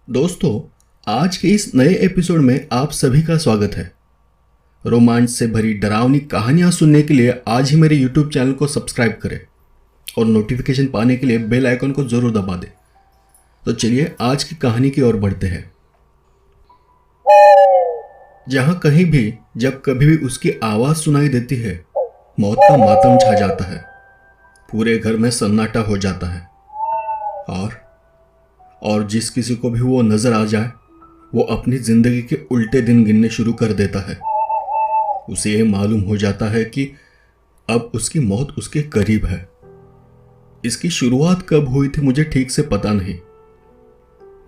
दोस्तों, आज के इस नए एपिसोड में आप सभी का स्वागत है। रोमांच से भरी डरावनी कहानियां सुनने के लिए आज ही मेरे यूट्यूब चैनल को सब्सक्राइब करें और नोटिफिकेशन पाने के लिए बेल आइकन को जरूर दबा दें। तो चलिए आज की कहानी की ओर बढ़ते हैं। जहां कहीं भी जब कभी भी उसकी आवाज सुनाई देती है, मौत का मातम छा जाता है। पूरे घर में सन्नाटा हो जाता है और जिस किसी को भी वो नजर आ जाए, वो अपनी जिंदगी के उल्टे दिन गिनने शुरू कर देता है। उसे ये मालूम हो जाता है कि अब उसकी मौत उसके करीब है। इसकी शुरुआत कब हुई थी मुझे ठीक से पता नहीं,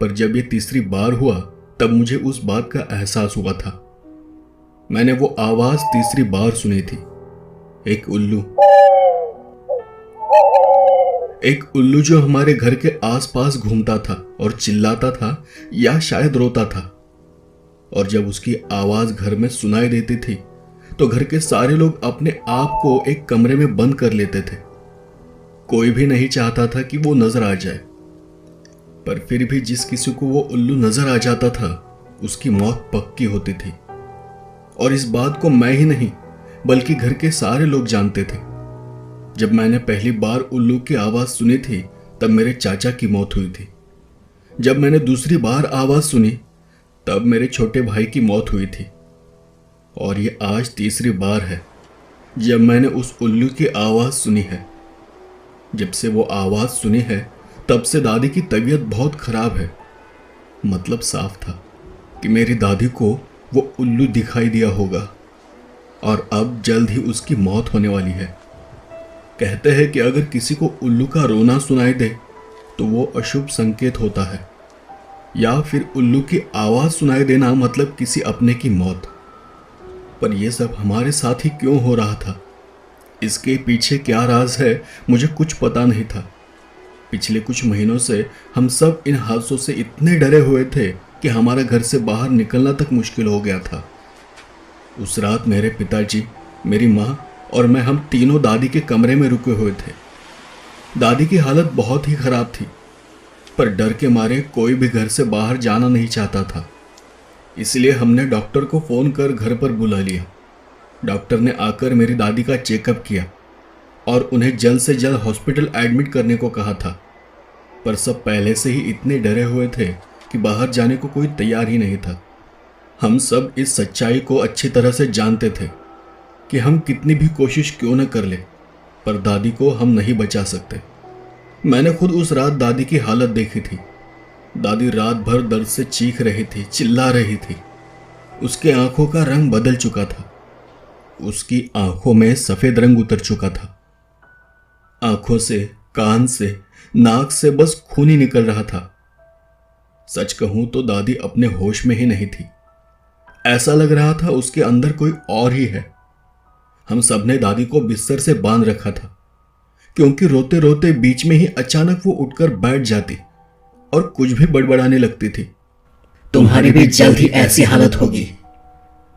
पर जब ये तीसरी बार हुआ तब मुझे उस बात का एहसास हुआ था। मैंने वो आवाज तीसरी बार सुनी थी। एक उल्लू जो हमारे घर के आसपास घूमता था और चिल्लाता था या शायद रोता था। और जब उसकी आवाज घर में सुनाई देती थी तो घर के सारे लोग अपने आप को एक कमरे में बंद कर लेते थे। कोई भी नहीं चाहता था कि वो नजर आ जाए, पर फिर भी जिस किसी को वो उल्लू नजर आ जाता था उसकी मौत पक्की होती थी। और इस बात को मैं ही नहीं बल्कि घर के सारे लोग जानते थे। जब मैंने पहली बार उल्लू की आवाज सुनी थी तब मेरे चाचा की मौत हुई थी। जब मैंने दूसरी बार आवाज सुनी तब मेरे छोटे भाई की मौत हुई थी। और ये आज तीसरी बार है जब मैंने उस उल्लू की आवाज सुनी है। जब से वो आवाज सुनी है तब से दादी की तबीयत बहुत खराब है। मतलब साफ था कि मेरी दादी को वो उल्लू दिखाई दिया होगा और अब जल्द ही उसकी मौत होने वाली है। कहते हैं कि अगर किसी को उल्लू का रोना सुनाई दे तो वो अशुभ संकेत होता है, या फिर उल्लू की आवाज सुनाई देना मतलब किसी अपने की मौत। पर यह सब हमारे साथ ही क्यों हो रहा था, इसके पीछे क्या राज है, मुझे कुछ पता नहीं था। पिछले कुछ महीनों से हम सब इन हादसों से इतने डरे हुए थे कि हमारा घर से बाहर निकलना तक मुश्किल हो गया था। उस रात मेरे पिताजी, मेरी माँ और मैं हम तीनों दादी के कमरे में रुके हुए थे। दादी की हालत बहुत ही खराब थी, पर डर के मारे कोई भी घर से बाहर जाना नहीं चाहता था। इसलिए हमने डॉक्टर को फ़ोन कर घर पर बुला लिया। डॉक्टर ने आकर मेरी दादी का चेकअप किया और उन्हें जल्द से जल्द हॉस्पिटल एडमिट करने को कहा था। पर सब पहले से ही इतने डरे हुए थे कि बाहर जाने को कोई तैयार ही नहीं था। हम सब इस सच्चाई को अच्छी तरह से जानते थे कि हम कितनी भी कोशिश क्यों न कर ले, पर दादी को हम नहीं बचा सकते। मैंने खुद उस रात दादी की हालत देखी थी। दादी रात भर दर्द से चीख रही थी, चिल्ला रही थी। उसके आंखों का रंग बदल चुका था। उसकी आंखों में सफेद रंग उतर चुका था। आंखों से, कान से, नाक से बस खून ही निकल रहा था। सच कहूं तो दादी अपने होश में ही नहीं थी। ऐसा लग रहा था उसके अंदर कोई और ही है। हम सबने दादी को बिस्तर से बांध रखा था, क्योंकि रोते रोते बीच में ही अचानक वो उठकर बैठ जाती और कुछ भी बड़बड़ाने लगती थी। तुम्हारी भी जल्द ही ऐसी हालत होगी,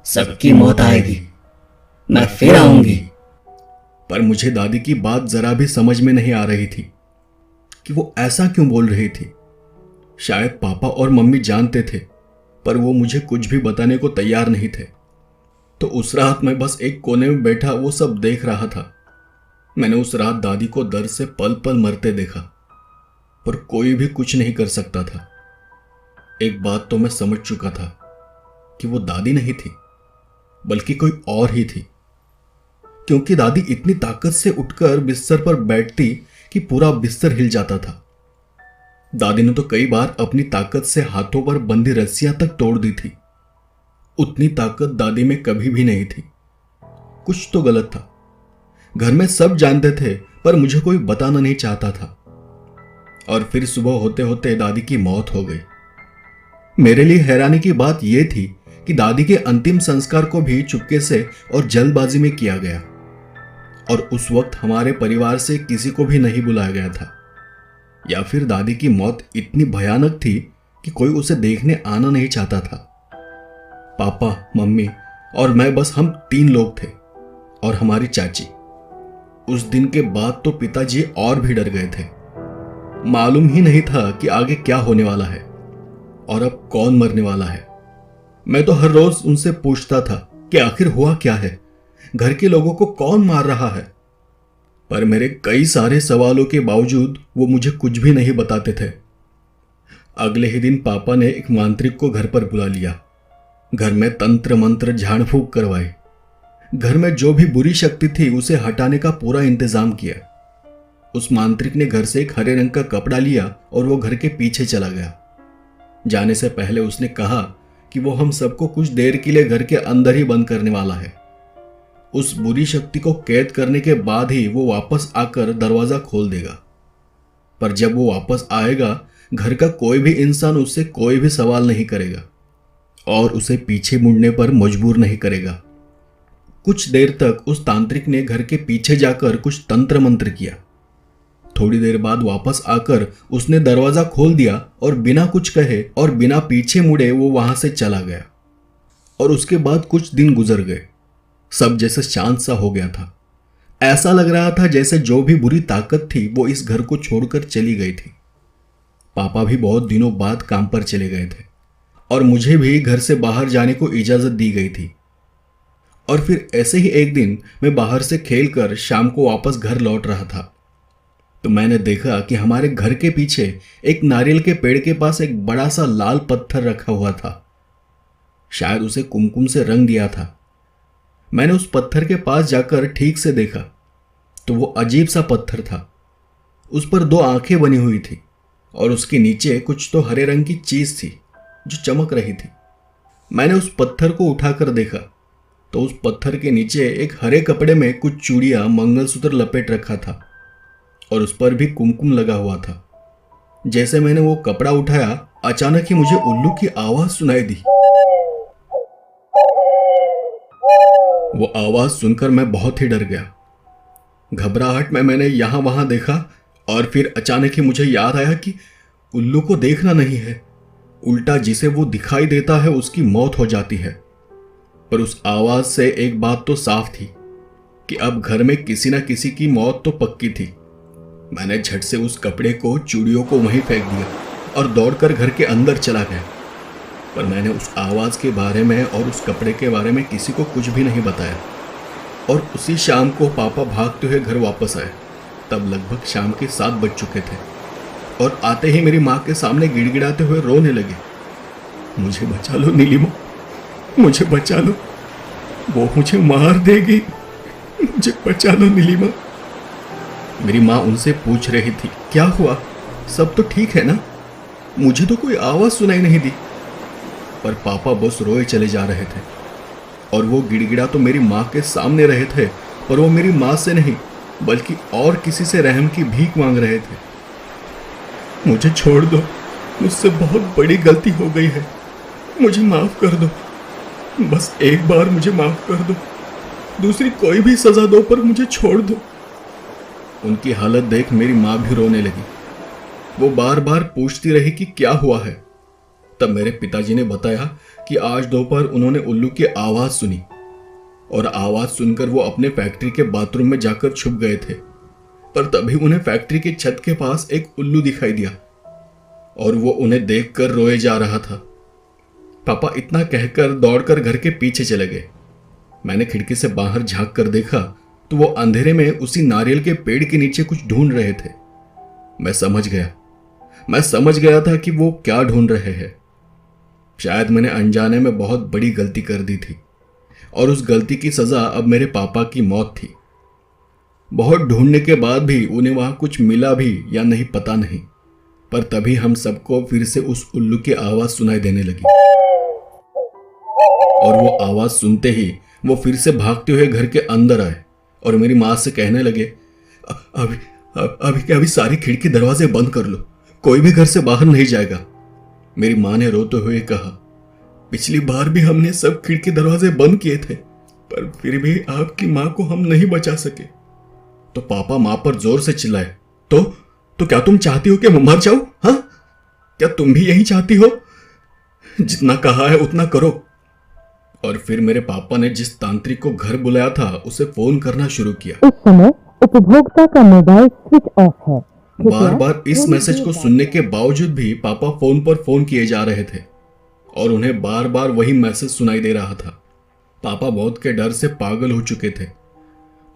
सबकी मौत आएगी, मैं फिर आऊंगी। पर मुझे दादी की बात जरा भी समझ में नहीं आ रही थी कि वो ऐसा क्यों बोल रही थी। शायद पापा और मम्मी जानते थे, पर वो मुझे कुछ भी बताने को तैयार नहीं थे। तो उस रात मैं बस एक कोने में बैठा वो सब देख रहा था। मैंने उस रात दादी को दर्द से पल पल मरते देखा, पर कोई भी कुछ नहीं कर सकता था। एक बात तो मैं समझ चुका था कि वो दादी नहीं थी, बल्कि कोई और ही थी। क्योंकि दादी इतनी ताकत से उठकर बिस्तर पर बैठती कि पूरा बिस्तर हिल जाता था। दादी ने तो कई बार अपनी ताकत से हाथों पर बंधी रस्सियां तक तोड़ दी थी। उतनी ताकत दादी में कभी भी नहीं थी। कुछ तो गलत था। घर में सब जानते थे, पर मुझे कोई बताना नहीं चाहता था। और फिर सुबह होते होते दादी की मौत हो गई। मेरे लिए हैरानी की बात यह थी कि दादी के अंतिम संस्कार को भी चुपके से और जल्दबाजी में किया गया, और उस वक्त हमारे परिवार से किसी को भी नहीं बुलाया गया था। या फिर दादी की मौत इतनी भयानक थी कि कोई उसे देखने आना नहीं चाहता था। पापा, मम्मी और मैं, बस हम तीन लोग थे, और हमारी चाची। उस दिन के बाद तो पिताजी और भी डर गए थे। मालूम ही नहीं था कि आगे क्या होने वाला है। और अब कौन मरने वाला है। मैं तो हर रोज उनसे पूछता था कि आखिर हुआ क्या है, घर के लोगों को कौन मार रहा है। पर मेरे कई सारे सवालों के बावजूद वो मुझे कुछ भी नहीं बताते थे। अगले ही दिन पापा ने एक मांत्रिक को घर पर बुला लिया। घर में तंत्र मंत्र झाड़ फूंक करवाई। घर में जो भी बुरी शक्ति थी उसे हटाने का पूरा इंतजाम किया। उस मांत्रिक ने घर से एक हरे रंग का कपड़ा लिया और वो घर के पीछे चला गया। जाने से पहले उसने कहा कि वो हम सबको कुछ देर के लिए घर के अंदर ही बंद करने वाला है। उस बुरी शक्ति को कैद करने के बाद ही वो वापस आकर दरवाजा खोल देगा। पर जब वो वापस आएगा, घर का कोई भी इंसान उससे कोई भी सवाल नहीं करेगा और उसे पीछे मुड़ने पर मजबूर नहीं करेगा। कुछ देर तक उस तांत्रिक ने घर के पीछे जाकर कुछ तंत्र मंत्र किया। थोड़ी देर बाद वापस आकर उसने दरवाजा खोल दिया और बिना कुछ कहे और बिना पीछे मुड़े वो वहां से चला गया। और उसके बाद कुछ दिन गुजर गए। सब जैसे शांत सा हो गया था। ऐसा लग रहा था जैसे जो भी बुरी ताकत थी वो इस घर को छोड़कर चली गई थी। पापा भी बहुत दिनों बाद काम पर चले गए थे और मुझे भी घर से बाहर जाने को इजाजत दी गई थी। और फिर ऐसे ही एक दिन मैं बाहर से खेलकर शाम को वापस घर लौट रहा था तो मैंने देखा कि हमारे घर के पीछे एक नारियल के पेड़ के पास एक बड़ा सा लाल पत्थर रखा हुआ था। शायद उसे कुमकुम से रंग दिया था। मैंने उस पत्थर के पास जाकर ठीक से देखा तो वो अजीब सा पत्थर था। उस पर दो आंखें बनी हुई थी और उसके नीचे कुछ तो हरे रंग की चीज थी जो चमक रही थी। मैंने उस पत्थर को उठाकर देखा तो उस पत्थर के नीचे एक हरे कपड़े में कुछ चूड़ियां मंगलसूत्र लपेट रखा था और उस पर भी कुमकुम लगा हुआ था। जैसे मैंने वो कपड़ा उठाया, अचानक ही मुझे उल्लू की आवाज सुनाई दी। वो आवाज सुनकर मैं बहुत ही डर गया। घबराहट में मैंने यहां वहां देखा और फिर अचानक ही मुझे याद आया कि उल्लू को देखना नहीं है, उल्टा जिसे वो दिखाई देता है उसकी मौत हो जाती है। पर उस आवाज से एक बात तो साफ थी कि अब घर में किसी न किसी की मौत तो पक्की थी। मैंने झट से उस कपड़े को, चूड़ियों को वहीं फेंक दिया और दौड़कर घर के अंदर चला गया। पर मैंने उस आवाज के बारे में और उस कपड़े के बारे में किसी को कुछ भी नहीं बताया। और उसी शाम को पापा भागते हुए घर वापस आए। तब लगभग शाम के 7 बज चुके थे और आते ही मेरी माँ के सामने गिड़गिड़ाते हुए रोने लगे, मुझे बचा लो नीलिमा, मुझे बचा लो, वो मुझे मार देगी, मुझे बचा लो नीलिमा। मेरी माँ उनसे पूछ रही थी, क्या हुआ, सब तो ठीक है ना? मुझे तो कोई आवाज सुनाई नहीं दी। पर पापा बस रोए चले जा रहे थे और वो गिड़गिड़ा तो मेरी माँ के सामने रहे थे, पर वो मेरी माँ से नहीं बल्कि और किसी से रहम की भीख मांग रहे थे। मुझे छोड़ दो, मुझसे बहुत बड़ी गलती हो गई है, मुझे माफ कर दो, बस एक बार मुझे माफ कर दो, दूसरी कोई भी सजा दो पर मुझे छोड़ दो। उनकी हालत देख मेरी माँ भी रोने लगी। वो बार बार पूछती रही कि क्या हुआ है। तब मेरे पिताजी ने बताया कि आज दोपहर उन्होंने उल्लू की आवाज सुनी और आवाज सुनकर वो अपने फैक्ट्री के बाथरूम में जाकर छुप गए थे। पर तभी उन्हें फैक्ट्री की छत के पास एक उल्लू दिखाई दिया और वो उन्हें देखकर रोए जा रहा था। पापा इतना कहकर दौड़कर घर के पीछे चले गए। मैंने खिड़की से बाहर झांक कर देखा तो वो अंधेरे में उसी नारियल के पेड़ के नीचे कुछ ढूंढ रहे थे। मैं समझ गया था कि वो क्या ढूंढ रहे हैं। शायद मैंने अनजाने में बहुत बड़ी गलती कर दी थी और उस गलती की सजा अब मेरे पापा की मौत थी। बहुत ढूंढने के बाद भी उन्हें वहां कुछ मिला भी या नहीं पता नहीं, पर तभी हम सबको फिर से उस उल्लू की आवाज सुनाई देने लगी और वो आवाज सुनते ही वो फिर से भागते हुए घर के अंदर आए और मेरी माँ से कहने लगे, अभी सारी खिड़की दरवाजे बंद कर लो, कोई भी घर से बाहर नहीं जाएगा। मेरी माँ ने रोते हुए कहा, पिछली बार भी हमने सब खिड़की दरवाजे बंद किए थे पर फिर भी आपकी माँ को हम नहीं बचा सके। तो पापा माँ पर जोर से चिल्लाए, तो क्या तुम चाहती हो कि मैं मर जाऊं? हाँ, क्या तुम भी यही चाहती हो? जितना कहा है उतना करो। और फिर मेरे पापा ने जिस तांत्रिक को घर बुलाया था उसे फोन करना शुरू किया। इस समय उपभोक्ता का मोबाइल स्विच ऑफ है, बार बार इस मैसेज को सुनने के बावजूद भी पापा फोन पर फोन किए जा रहे थे और उन्हें बार बार वही मैसेज सुनाई दे रहा था। पापा मौत के डर से पागल हो चुके थे।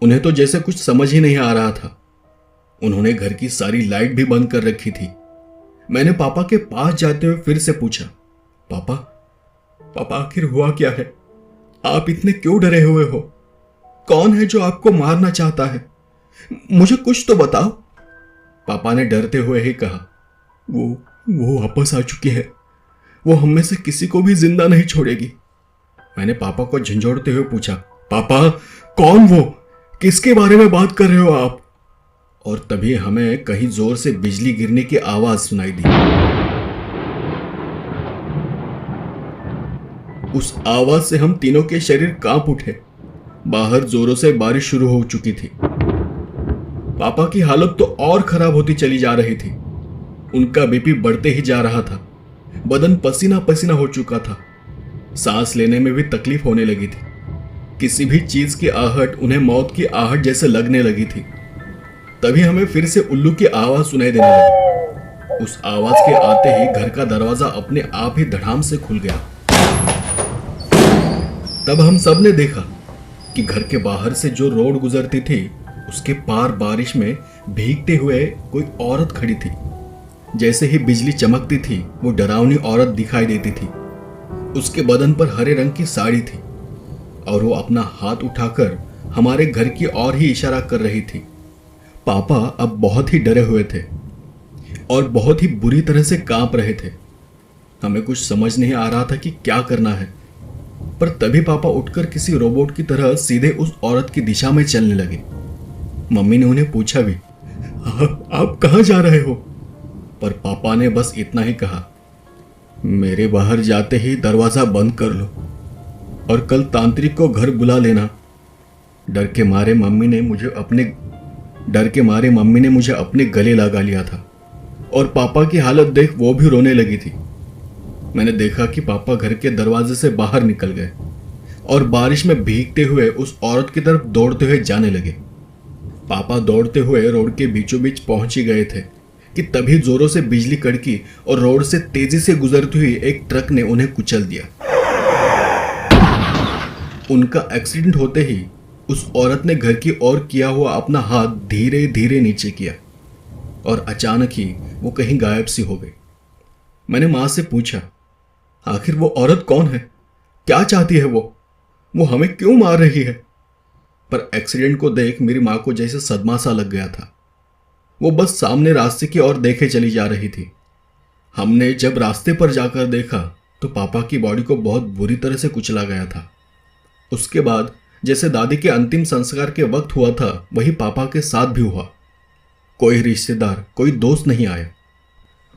उन्हें तो जैसे कुछ समझ ही नहीं आ रहा था। उन्होंने घर की सारी लाइट भी बंद कर रखी थी। मैंने पापा के पास जाते हुए फिर से पूछा, पापा पापा आखिर हुआ क्या है? आप इतने क्यों डरे हुए हो? कौन है जो आपको मारना चाहता है? मुझे कुछ तो बताओ। पापा ने डरते हुए ही कहा, वो वापस आ चुकी है। वो हम में से किसी को भी जिंदा नहीं छोड़ेगी। मैंने पापा को झंझोड़ते हुए पूछा, पापा कौन वो? किसके बारे में बात कर रहे हो आप? और तभी हमें कहीं जोर से बिजली गिरने की आवाज सुनाई दी। उस आवाज से हम तीनों के शरीर कांप उठे। बाहर जोरों से बारिश शुरू हो चुकी थी। पापा की हालत तो और खराब होती चली जा रही थी। उनका बीपी बढ़ते ही जा रहा था। बदन पसीना पसीना हो चुका था। सांस लेने में भी तकलीफ होने लगी थी। किसी भी चीज की आहट उन्हें मौत की आहट जैसे लगने लगी थी। तभी हमें फिर से उल्लू की आवाज सुनाई देने लगी। उस आवाज के आते ही घर का दरवाजा अपने आप ही धड़ाम से खुल गया। तब हम सब ने देखा कि घर के बाहर से जो रोड गुजरती थी उसके पार बारिश में भीगते हुए कोई औरत खड़ी थी। जैसे ही बिजली चमकती थी वो डरावनी औरत दिखाई देती थी। उसके बदन पर हरे रंग की साड़ी थी और वो अपना हाथ उठाकर हमारे घर की ओर ही इशारा कर रही थी। पापा अब बहुत ही डरे हुए थे और बहुत ही बुरी तरह से कांप रहे थे। हमें कुछ समझ नहीं आ रहा था कि क्या करना है। पर तभी पापा उठकर किसी रोबोट की तरह सीधे उस औरत की दिशा में चलने लगे। मम्मी ने उन्हें पूछा भी, आप कहाँ जा रहे हो? पर पापा ने बस इतना ही कहा, मेरे बाहर जाते ही दरवाजा बंद कर लो और कल तांत्रिक को घर बुला लेना। डर के मारे मम्मी ने मुझे अपने गले लगा लिया था और पापा की हालत देख वो भी रोने लगी थी। मैंने देखा कि पापा घर के दरवाजे से बाहर निकल गए और बारिश में भीगते हुए उस औरत की तरफ दौड़ते हुए जाने लगे। पापा दौड़ते हुए रोड के बीचों बीच पहुंच ही गए थे कि तभी जोरों से बिजली कड़की और रोड से तेजी से गुजरती हुई एक ट्रक ने उन्हें कुचल दिया। उनका एक्सीडेंट होते ही उस औरत ने घर की ओर किया हुआ अपना हाथ धीरे धीरे नीचे किया और अचानक ही वो कहीं गायब सी हो गई। मैंने मां से पूछा, आखिर वो औरत कौन है? क्या चाहती है वो हमें क्यों मार रही है? पर एक्सीडेंट को देख मेरी मां को जैसे सदमा सा लग गया था। वो बस सामने रास्ते की ओर देखे चली जा रही थी। हमने जब रास्ते पर जाकर देखा तो पापा की बॉडी को बहुत बुरी तरह से कुचला गया था। उसके बाद जैसे दादी के अंतिम संस्कार के वक्त हुआ था वही पापा के साथ भी हुआ। कोई रिश्तेदार, कोई दोस्त नहीं आया।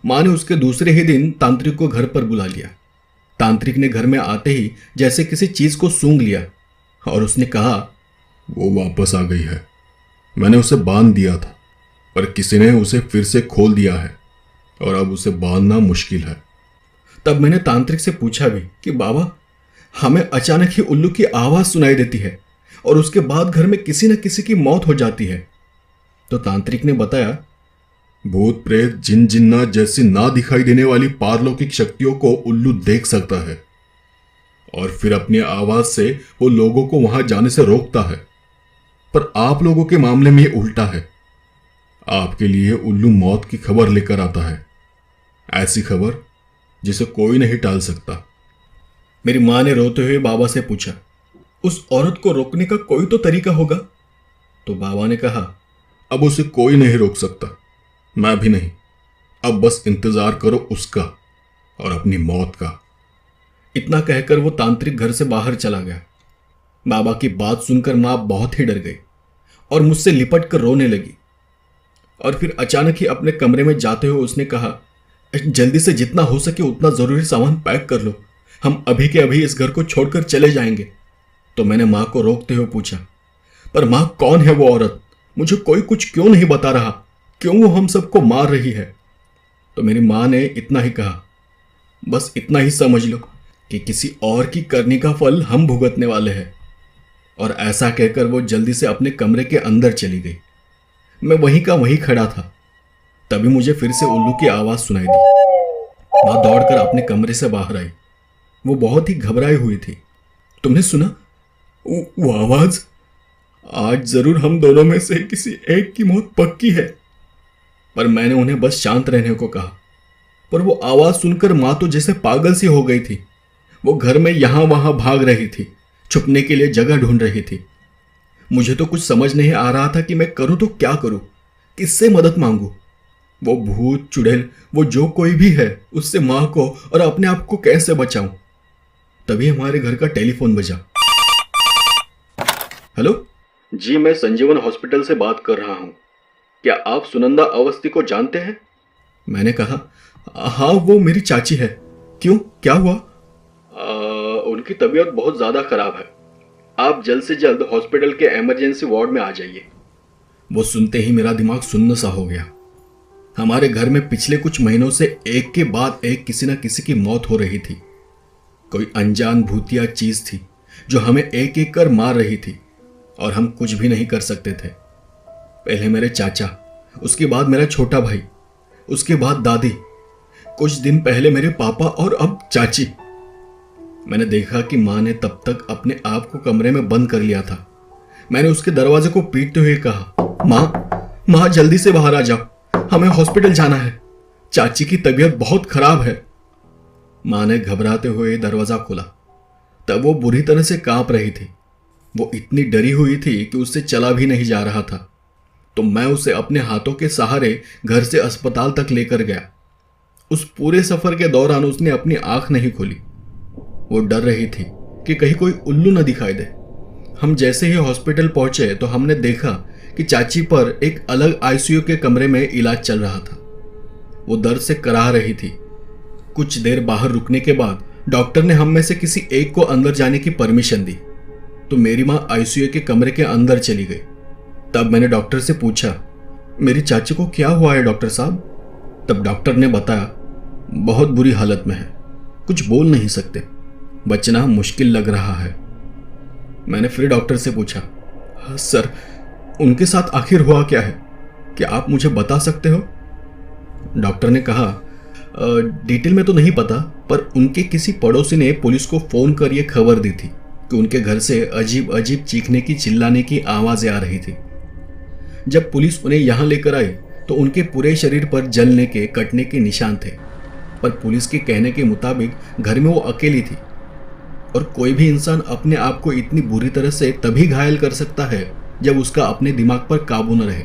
मां ने उसके दूसरे ही दिन तांत्रिक को घर पर बुला लिया। तांत्रिक ने घर में आते ही जैसे किसी चीज को सूंघ लिया और उसने कहा, वो वापस आ गई है। मैंने उसे बांध दिया था पर किसी ने उसे फिर से खोल दिया है और अब उसे बांधना मुश्किल है। तब मैंने तांत्रिक से पूछा भी कि बाबा, हमें अचानक ही उल्लू की आवाज सुनाई देती है और उसके बाद घर में किसी न किसी की मौत हो जाती है। तो तांत्रिक ने बताया, भूत प्रेत जिन जिन्नात जैसी ना दिखाई देने वाली पारलौकिक शक्तियों को उल्लू देख सकता है और फिर अपनी आवाज से वो लोगों को वहां जाने से रोकता है। पर आप लोगों के मामले में ये उल्टा है। आपके लिए उल्लू मौत की खबर लेकर आता है, ऐसी खबर जिसे कोई नहीं टाल सकता। मेरी मां ने रोते हुए बाबा से पूछा, उस औरत को रोकने का कोई तो तरीका होगा? तो बाबा ने कहा, अब उसे कोई नहीं रोक सकता, मैं भी नहीं। अब बस इंतजार करो उसका और अपनी मौत का। इतना कहकर वो तांत्रिक घर से बाहर चला गया। बाबा की बात सुनकर मां बहुत ही डर गई और मुझसे लिपट कर रोने लगी। और फिर अचानक ही अपने कमरे में जाते हुए उसने कहा, जल्दी से जितना हो सके उतना जरूरी सामान पैक कर लो, हम अभी के अभी इस घर को छोड़कर चले जाएंगे। तो मैंने मां को रोकते हुए पूछा, पर मां कौन है वो औरत? मुझे कोई कुछ क्यों नहीं बता रहा? क्यों वो हम सबको मार रही है? तो मेरी मां ने इतना ही कहा, बस इतना ही समझ लो कि किसी और की करनी का फल हम भुगतने वाले हैं। और ऐसा कहकर वो जल्दी से अपने कमरे के अंदर चली गई। मैं वहीं का वहीं खड़ा था। तभी मुझे फिर से उल्लू की आवाज सुनाई दी। माँ दौड़कर अपने कमरे से बाहर आई। वो बहुत ही घबराई हुई थी। तुमने सुना वो आवाज? आज जरूर हम दोनों में से किसी एक की मौत पक्की है। पर मैंने उन्हें बस शांत रहने को कहा। पर वो आवाज सुनकर माँ तो जैसे पागल सी हो गई थी। वो घर में यहां वहां भाग रही थी, छुपने के लिए जगह ढूंढ रही थी। मुझे तो कुछ समझ नहीं आ रहा था कि मैं करूं तो क्या करूं, किससे मदद मांगू। वो भूत चुड़ैल, वो जो कोई भी है, उससे माँ को और अपने आप को कैसे बचाऊं। तभी हमारे घर का टेलीफोन बजा। हेलो जी, मैं संजीवन हॉस्पिटल से बात कर रहा हूं। क्या आप सुनंदा अवस्थी को जानते हैं? मैंने कहा, हाँ, वो मेरी चाची है। क्यों, क्या हुआ? उनकी तबीयत बहुत ज्यादा खराब है। आप जल्द से जल्द हॉस्पिटल के इमरजेंसी वार्ड में आ जाइए। वो सुनते ही मेरा दिमाग सुन्न सा हो गया। हमारे घर में पिछले कुछ महीनों से एक के बाद एक किसी न किसी की मौत हो रही थी। कोई अनजान भूतिया चीज थी जो हमें एक एक कर मार रही थी और हम कुछ भी नहीं कर सकते थे। पहले मेरे चाचा, उसके बाद मेरा छोटा भाई, उसके बाद दादी, कुछ दिन पहले मेरे पापा और अब चाची। मैंने देखा कि माँ ने तब तक अपने आप को कमरे में बंद कर लिया था। मैंने उसके दरवाजे को पीटते हुए कहा, माँ जल्दी से बाहर आ जाओ, हमें हॉस्पिटल जाना है। चाची की तबीयत बहुत खराब है। माँ ने घबराते हुए दरवाजा खोला। तब वो बुरी तरह से कांप रही थी। वो इतनी डरी हुई थी कि उससे चला भी नहीं जा रहा था। तो मैं उसे अपने हाथों के सहारे घर से अस्पताल तक लेकर गया। उस पूरे सफर के दौरान उसने अपनी आंख नहीं खोली। वो डर रही थी कि कहीं कोई उल्लू न दिखाई दे। हम जैसे ही हॉस्पिटल पहुंचे तो हमने देखा कि चाची पर एक अलग आईसीयू के कमरे में इलाज चल रहा था। वो दर्द से कराह रही थी। कुछ देर बाहर रुकने के बाद डॉक्टर ने हम में से किसी एक को अंदर जाने की परमिशन दी। तो मेरी माँ आईसीयू के कमरे के अंदर चली गई। तब मैंने डॉक्टर से पूछा, मेरी चाची को क्या हुआ है डॉक्टर साहब? तब डॉक्टर ने बताया, बहुत बुरी हालत में है, कुछ बोल नहीं सकते, बचना मुश्किल लग रहा है। मैंने फिर डॉक्टर से पूछा, सर, उनके साथ आखिर हुआ क्या है? क्या आप मुझे बता सकते हो? डॉक्टर ने कहा, डिटेल में तो नहीं पता, पर उनके किसी पड़ोसी ने पुलिस को फोन कर यह खबर दी थी कि उनके घर से अजीब अजीब चीखने की, चिल्लाने की आवाजें आ रही थी। जब पुलिस उन्हें यहां लेकर आई तो उनके पूरे शरीर पर जलने के, कटने के निशान थे। पर पुलिस के कहने के मुताबिक घर में वो अकेली थी और कोई भी इंसान अपने आप को इतनी बुरी तरह से तभी घायल कर सकता है जब उसका अपने दिमाग पर काबू न रहे,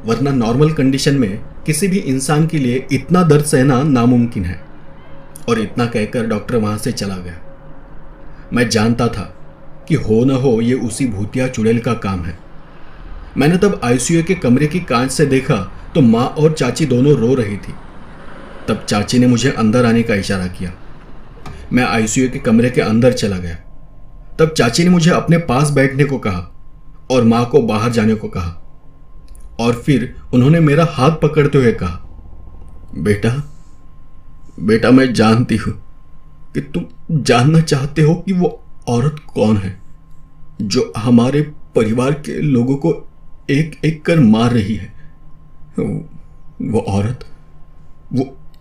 वरना नॉर्मल कंडीशन में किसी भी इंसान के लिए इतना दर्द सहना नामुमकिन है। और इतना कहकर डॉक्टर वहां से चला गया। मैं जानता था कि हो न हो ये उसी भूतिया चुड़ैल का काम है। मैंने तब आईसीयू के कमरे की कांच से देखा तो माँ और चाची दोनों रो रही थी। तब चाची ने मुझे अंदर आने का इशारा किया। मैं आईसीयू के कमरे के अंदर चला गया। तब चाची ने मुझे अपने पास बैठने को कहा और माँ को बाहर जाने को कहा। और फिर उन्होंने मेरा हाथ पकड़ते हुए कहा, बेटा, मैं जानती हूं कि तुम जानना चाहते हो कि वो औरत कौन है जो हमारे परिवार के लोगों को एक एक कर मार रही है। वो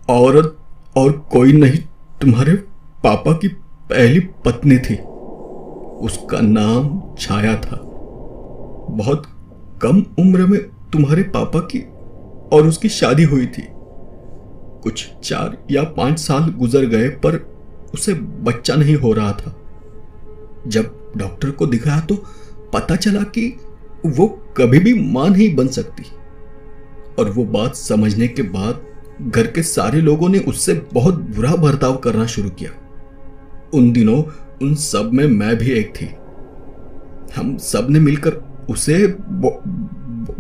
औरत और कोई नहीं, तुम्हारे पापा की पहली पत्नी थी। उसका नाम छाया था। बहुत कम उम्र में तुम्हारे पापा की और उसकी शादी हुई थी। कुछ 4 या 5 साल गुजर गए पर उसे बच्चा नहीं हो रहा था। जब डॉक्टर को दिखाया तो पता चला कि वो कभी भी मां नहीं बन सकती। और वो बात समझने के बाद घर के सारे लोगों ने उससे बहुत बुरा बर्ताव करना शुरू किया। उन दिनों उन सब में मैं भी एक थी। हम सब ने मिलकर उसे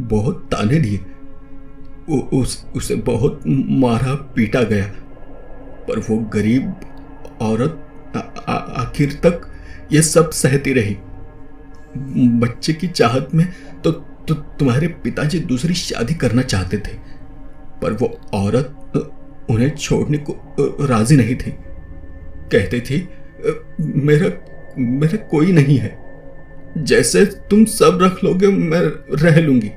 बहुत ताने दिए। उसे बहुत मारा पीटा गया, पर वो गरीब औरत आखिर तक ये सब सहती रही। बच्चे की चाहत में तो तुम्हारे पिताजी दूसरी शादी करना चाहते थे, पर वो औरत उन्हें छोड़ने को राजी नहीं थी। कहती थी, मेरा कोई नहीं है, जैसे तुम सब रख लोगे मैं रह लूंगी,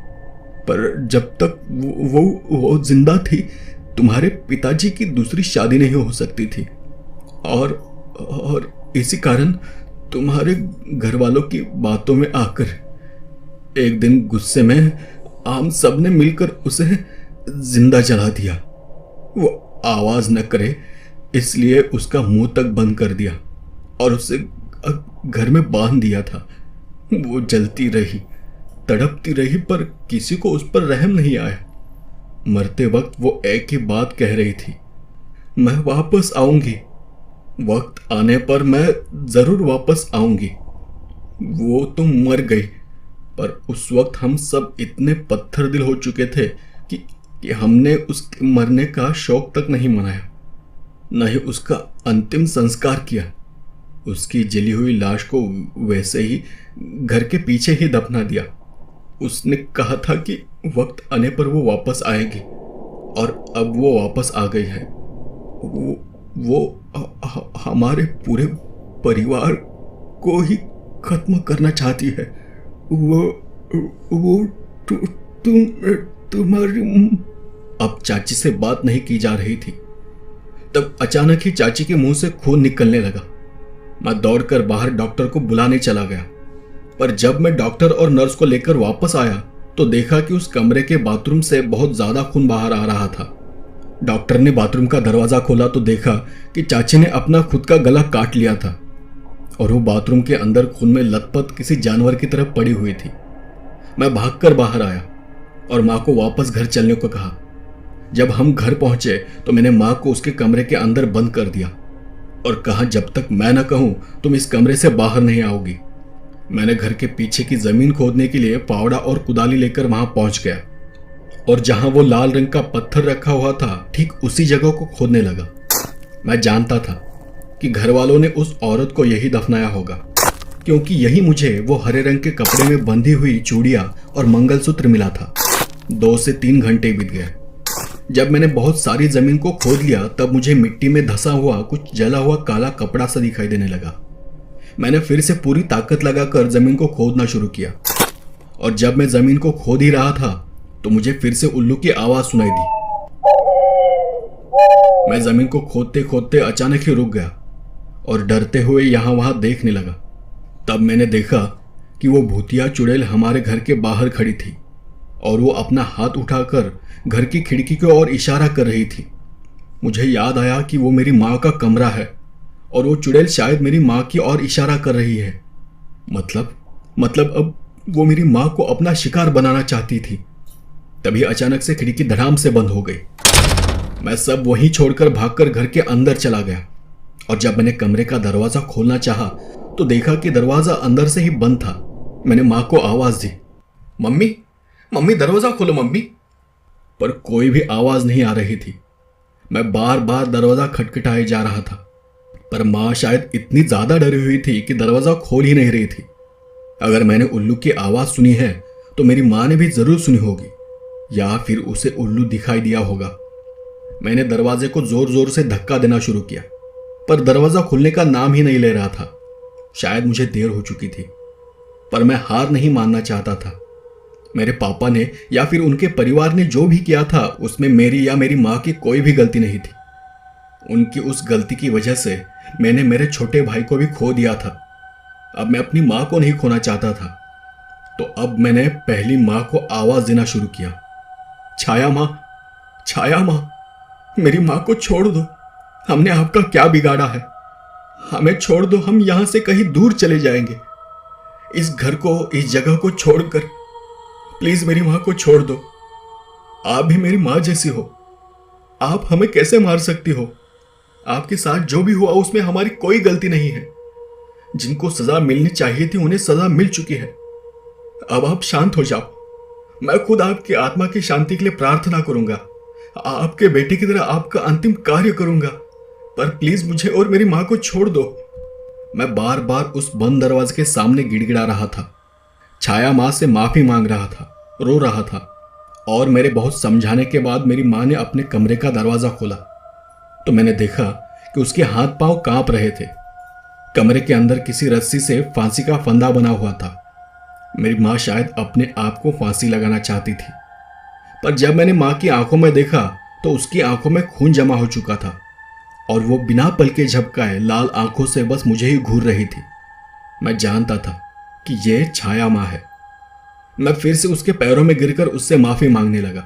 पर जब तक वो जिंदा थी, तुम्हारे पिताजी की दूसरी शादी नहीं हो सकती थी। और इसी कारण तुम्हारे घर वालों की बातों में आकर एक दिन गुस्से में हम सब ने मिलकर उसे जिंदा जला दिया। वो आवाज न करे इसलिए उसका मुंह तक बंद कर दिया और उसे घर में बांध दिया था। वो जलती रही, तड़पती रही, पर किसी को उस पर रहम नहीं आया। मरते वक्त वो एक ही बात कह रही थी, मैं वापस आऊंगी, वक्त आने पर मैं जरूर वापस आऊंगी। वो तो मर गई, पर उस वक्त हम सब इतने पत्थर दिल हो चुके थे कि हमने उसके मरने का शौक तक नहीं मनाया, न ही उसका अंतिम संस्कार किया। उसकी जली हुई लाश को वैसे ही घर के पीछे ही दफना दिया। उसने कहा था कि वक्त आने पर वो वापस आएगी, और अब वो वापस आ गई है। वो हमारे पूरे परिवार को ही खत्म करना चाहती है। वो तुम्हारी अब चाची से बात नहीं की जा रही थी। तब अचानक ही चाची के मुंह से खून निकलने लगा। मैं दौड़कर बाहर डॉक्टर को बुलाने चला गया, पर जब मैं डॉक्टर और नर्स को लेकर वापस आया तो देखा कि उस कमरे के बाथरूम से बहुत ज्यादा खून बाहर आ रहा था। डॉक्टर ने बाथरूम का दरवाजा खोला तो देखा कि चाची ने अपना खुद का गला काट लिया था और वो बाथरूम के अंदर खून में लथपथ किसी जानवर की तरह पड़ी हुई थी। मैं भागकर बाहर आया और माँ को वापस घर चलने को कहा। जब हम घर पहुंचे तो मैंने माँ को उसके कमरे के अंदर बंद कर दिया और कहा, जब तक मैं न कहूं तुम इस कमरे से बाहर नहीं आओगी। मैंने घर के पीछे की जमीन खोदने के लिए फावड़ा और कुदाली लेकर वहां पहुंच गया और जहां वो लाल रंग का पत्थर रखा हुआ था ठीक उसी जगह को खोदने लगा। मैं जानता था कि घर वालों ने उस औरत को यही दफनाया होगा, क्योंकि यही मुझे वो हरे रंग के कपड़े में बंधी हुई चूड़ियां और मंगलसूत्र मिला था। 2 से 3 घंटे बीत गए। जब मैंने बहुत सारी जमीन को खोद लिया तब मुझे मिट्टी में धंसा हुआ कुछ जला हुआ काला कपड़ा सा दिखाई देने लगा। मैंने फिर से पूरी ताकत लगाकर जमीन को खोदना शुरू किया और जब मैं जमीन को खोद ही रहा था तो मुझे फिर से उल्लू की आवाज सुनाई दी। मैं जमीन को खोदते खोदते अचानक ही रुक गया और डरते हुए यहां वहां देखने लगा। तब मैंने देखा कि वो भूतिया चुड़ैल हमारे घर के बाहर खड़ी थी और वो अपना हाथ उठाकर घर की खिड़की की ओर इशारा कर रही थी। मुझे याद आया कि वो मेरी माँ का कमरा है और वो चुड़ैल शायद मेरी माँ की ओर इशारा कर रही है। मतलब अब वो मेरी माँ को अपना शिकार बनाना चाहती थी। तभी अचानक से खिड़की धड़ाम से बंद हो गई। मैं सब वहीं छोड़कर भागकर घर के अंदर चला गया और जब मैंने कमरे का दरवाजा खोलना चाहा तो देखा कि दरवाजा अंदर से ही बंद था। मैंने माँ को आवाज दी, मम्मी दरवाजा खोलो मम्मी। पर कोई भी आवाज नहीं आ रही थी। मैं बार बार दरवाजा खटखटाए जा रहा था, पर माँ शायद इतनी ज्यादा डरी हुई थी कि दरवाजा खोल ही नहीं रही थी। अगर मैंने उल्लू की आवाज सुनी है तो मेरी माँ ने भी जरूर सुनी होगी या फिर उसे उल्लू दिखाई दिया होगा। मैंने दरवाजे को जोर जोर से धक्का देना शुरू किया, पर दरवाजा खुलने का नाम ही नहीं ले रहा था। शायद मुझे देर हो चुकी थी, पर मैं हार नहीं मानना चाहता था। मेरे पापा ने या फिर उनके परिवार ने जो भी किया था उसमें मेरी या मेरी माँ की कोई भी गलती नहीं थी। उनकी उस गलती की वजह से मैंने मेरे छोटे भाई को भी खो दिया था। अब मैं अपनी माँ को नहीं खोना चाहता था, तो अब मैंने पहली माँ को आवाज देना शुरू किया, छाया माँ, मेरी माँ को छोड़ दो। हमने आपका क्या बिगाड़ा है? हमें छोड़ दो, हम यहां से कहीं दूर चले जाएंगे। इस घर को, इस जगह को छोड़कर प्लीज मेरी माँ को छोड़ दो। आप भी मेरी माँ जैसी हो। आप हमें कैसे मार सकती हो? आपके साथ जो भी हुआ उसमें हमारी कोई गलती नहीं है। जिनको सजा मिलनी चाहिए थी उन्हें सजा मिल चुकी है। अब आप शांत हो जाओ। मैं खुद आपकी आत्मा की शांति के लिए प्रार्थना करूंगा। आपके बेटे की तरह आपका अंतिम कार्य करूंगा, पर प्लीज मुझे और मेरी माँ को छोड़ दो। मैं बार बार उस बंद दरवाजे के सामने गिड़गिड़ा रहा था। छाया माँ से माफी मांग रहा था, रो रहा था, और मेरे बहुत समझाने के बाद मेरी माँ ने अपने कमरे का दरवाजा खोला तो मैंने देखा कि उसके हाथ पांव कांप रहे थे। कमरे के अंदर किसी रस्सी से फांसी का फंदा बना हुआ था। मेरी माँ शायद अपने आप को फांसी लगाना चाहती थी। पर जब मैंने माँ की आंखों में देखा तो उसकी आंखों में खून जमा हो चुका था और वो बिना पलके झपकाए लाल आंखों से बस मुझे ही घूर रही थी। मैं जानता था कि ये छाया माँ है। मैं फिर से उसके पैरों में गिरकर उससे माफी मांगने लगा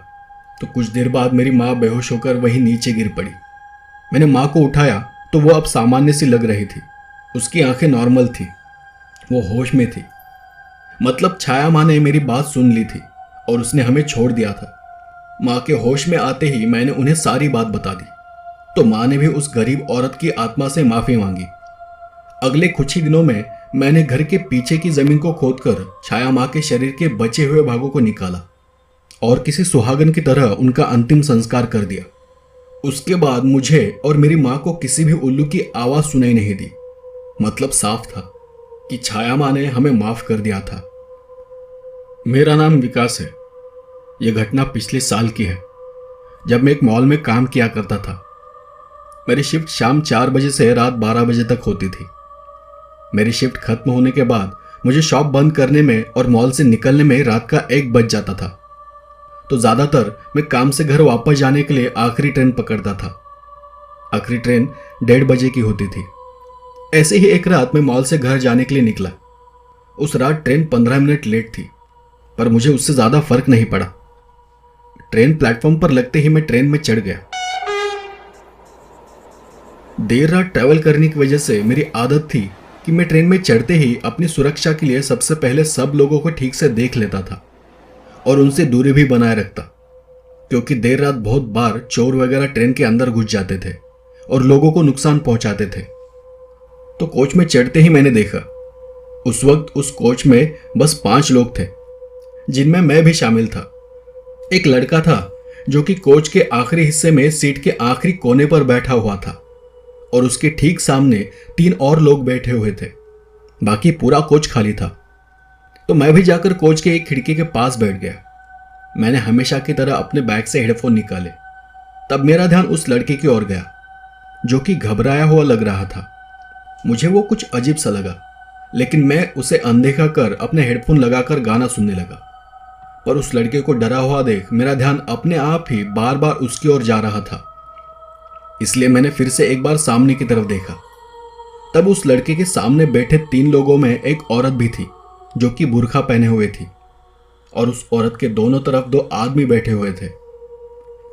तो कुछ देर बाद मेरी माँ बेहोश होकर वहीं नीचे गिर पड़ी। मैंने माँ को उठाया तो वो अब सामान्य सी लग रही थी। उसकी आंखें नॉर्मल थी, वो होश में थी। मतलब छाया माँ ने मेरी बात सुन ली थी और उसने हमें छोड़ दिया था। माँ के होश में आते ही मैंने उन्हें सारी बात बता दी तो माँ ने भी उस गरीब औरत की आत्मा से माफी मांगी। अगले कुछ ही दिनों में मैंने घर के पीछे की जमीन को खोदकर छाया माँ के शरीर के बचे हुए भागों को निकाला और किसी सुहागन की तरह उनका अंतिम संस्कार कर दिया। उसके बाद मुझे और मेरी माँ को किसी भी उल्लू की आवाज सुनाई नहीं दी। मतलब साफ था कि छाया माँ ने हमें माफ कर दिया था। मेरा नाम विकास है। यह घटना पिछले साल की है जब मैं एक मॉल में काम किया करता था। मेरी शिफ्ट शाम 4 बजे से रात 12 बजे तक होती थी। मेरी शिफ्ट खत्म होने के बाद मुझे शॉप बंद करने में और मॉल से निकलने में रात का 1 बज जाता था। तो ज़्यादातर मैं काम से घर वापस जाने के लिए आखिरी ट्रेन पकड़ता था। आखिरी ट्रेन 1:30 बजे की होती थी। ऐसे ही एक रात मैं मॉल से घर जाने के लिए निकला। उस रात ट्रेन 15 मिनट लेट थी पर मुझे उससे ज़्यादा फर्क नहीं पड़ा। ट्रेन प्लेटफॉर्म पर लगते ही मैं ट्रेन में चढ़ गया। देर रात ट्रैवल करने की वजह से मेरी आदत थी कि मैं ट्रेन में चढ़ते ही अपनी सुरक्षा के लिए सबसे पहले सब लोगों को ठीक से देख लेता था और उनसे दूरी भी बनाए रखता, क्योंकि देर रात बहुत बार चोर वगैरह ट्रेन के अंदर घुस जाते थे और लोगों को नुकसान पहुंचाते थे। तो कोच में चढ़ते ही मैंने देखा उस वक्त उस कोच में बस 5 लोग थे, जिनमें मैं भी शामिल था। एक लड़का था जो कि कोच के आखिरी हिस्से में सीट के आखिरी कोने पर बैठा हुआ था और उसके ठीक सामने 3 और लोग बैठे हुए थे। बाकी पूरा कोच खाली था। तो मैं भी जाकर कोच के एक खिड़की के पास बैठ गया। मैंने हमेशा की तरह अपने बैग से हेडफोन निकाले। तब मेरा ध्यान उस लड़के की ओर गया जो कि घबराया हुआ लग रहा था। मुझे वो कुछ अजीब सा लगा, लेकिन मैं उसे अनदेखा कर अपने हेडफोन लगाकर गाना सुनने लगा। पर उस लड़के को डरा हुआ देख मेरा ध्यान अपने आप ही बार बार उसकी ओर जा रहा था, इसलिए मैंने फिर से एक बार सामने की तरफ देखा। तब उस लड़के के सामने बैठे 3 लोगों में एक औरत भी थी जो कि बुर्खा पहने हुए थी और उस औरत के दोनों तरफ 2 आदमी बैठे हुए थे।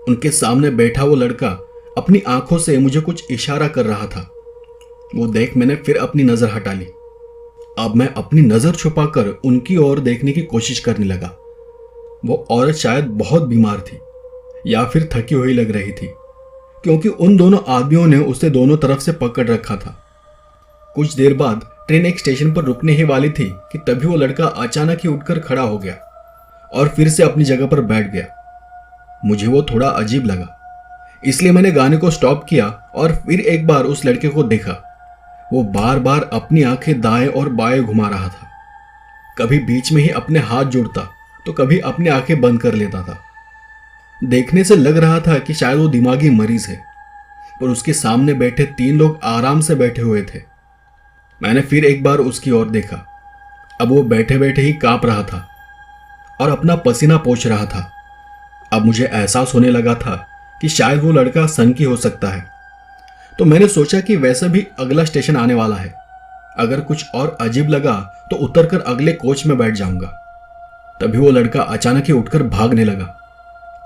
उनके सामने बैठा वो लड़का अपनी आंखों से मुझे कुछ इशारा कर रहा था। वो देख मैंने फिर अपनी नजर हटा ली। अब मैं अपनी नजर छुपाकर उनकी ओर देखने की कोशिश करने लगा। वो औरत शायद बहुत बीमार थी या फिर थकी हुई लग रही थी, क्योंकि उन दोनों आदमियों ने उसे दोनों तरफ से पकड़ रखा था। कुछ देर बाद ट्रेन एक स्टेशन पर रुकने ही वाली थी कि तभी वो लड़का अचानक ही उठकर खड़ा हो गया और फिर से अपनी जगह पर बैठ गया। मुझे वो थोड़ा अजीब लगा, इसलिए मैंने गाने को स्टॉप किया और फिर एक बार उस लड़के को देखा। वो बार बार अपनी आंखें दाएं और बाएं घुमा रहा था। कभी बीच में ही अपने हाथ जोड़ता तो कभी अपनी आंखें बंद कर लेता था। देखने से लग रहा था कि शायद वो दिमागी मरीज है, पर उसके सामने बैठे 3 लोग आराम से बैठे हुए थे। मैंने फिर एक बार उसकी ओर देखा। अब वो बैठे बैठे ही कांप रहा था और अपना पसीना पोंछ रहा था। अब मुझे एहसास होने लगा था कि शायद वो लड़का सनकी हो सकता है। तो मैंने सोचा कि वैसे भी अगला स्टेशन आने वाला है, अगर कुछ और अजीब लगा तो उतरकर अगले कोच में बैठ जाऊंगा। तभी वो लड़का अचानक ही उठकर भागने लगा।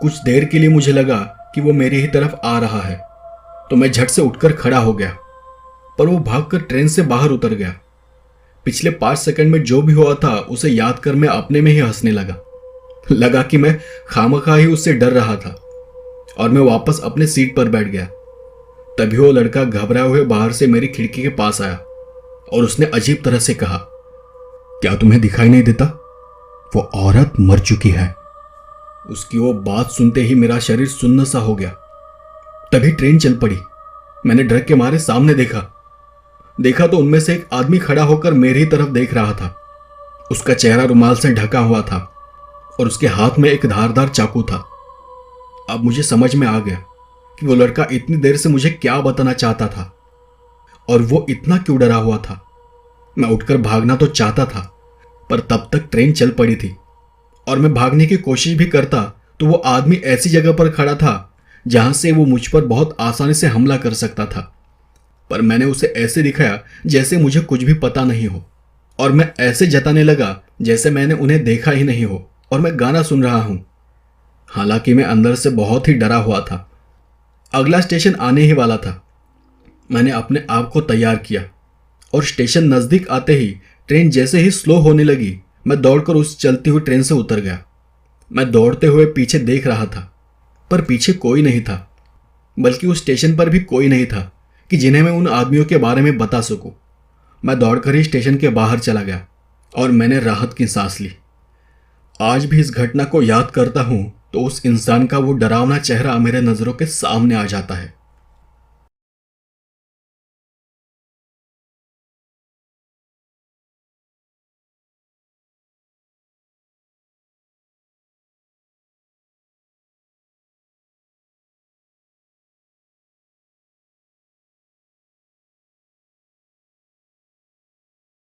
कुछ देर के लिए मुझे लगा कि वो मेरी ही तरफ आ रहा है, तो मैं झट से उठकर खड़ा हो गया, पर वो भागकर ट्रेन से बाहर उतर गया। पिछले 5 सेकंड में जो भी हुआ था उसे याद कर मैं अपने में ही हंसने लगा कि मैं खामखा ही उससे डर रहा था और मैं वापस अपने सीट पर बैठ गया। तभी वो लड़का घबराए हुए बाहर से मेरी खिड़की के पास आया और उसने अजीब तरह से कहा, क्या तुम्हें दिखाई नहीं देता? वो औरत मर चुकी है। उसकी वो बात सुनते ही मेरा शरीर सुन्न सा हो गया। तभी ट्रेन चल पड़ी। मैंने डर के मारे सामने देखा तो उनमें से एक आदमी खड़ा होकर मेरी ही तरफ देख रहा था। उसका चेहरा रुमाल से ढका हुआ था और उसके हाथ में एक धारदार चाकू था। अब मुझे समझ में आ गया कि वो लड़का इतनी देर से मुझे क्या बताना चाहता था और वो इतना क्यों डरा हुआ था। मैं उठकर भागना तो चाहता था, पर तब तक ट्रेन चल पड़ी थी और मैं भागने की कोशिश भी करता तो वो आदमी ऐसी जगह पर खड़ा था जहां से वो मुझ पर बहुत आसानी से हमला कर सकता था। पर मैंने उसे ऐसे दिखाया जैसे मुझे कुछ भी पता नहीं हो, और मैं ऐसे जताने लगा जैसे मैंने उन्हें देखा ही नहीं हो और मैं गाना सुन रहा हूं। हालांकि मैं अंदर से बहुत ही डरा हुआ था। अगला स्टेशन आने ही वाला था। मैंने अपने आप को तैयार किया और स्टेशन नजदीक आते ही ट्रेन जैसे ही स्लो होने लगी, मैं दौड़कर उस चलती हुई ट्रेन से उतर गया। मैं दौड़ते हुए पीछे देख रहा था, पर पीछे कोई नहीं था, बल्कि उस स्टेशन पर भी कोई नहीं था कि जिन्हें मैं उन आदमियों के बारे में बता सकूं। मैं दौड़कर ही स्टेशन के बाहर चला गया और मैंने राहत की सांस ली। आज भी इस घटना को याद करता हूं तो उस इंसान का वो डरावना चेहरा मेरे नजरों के सामने आ जाता है।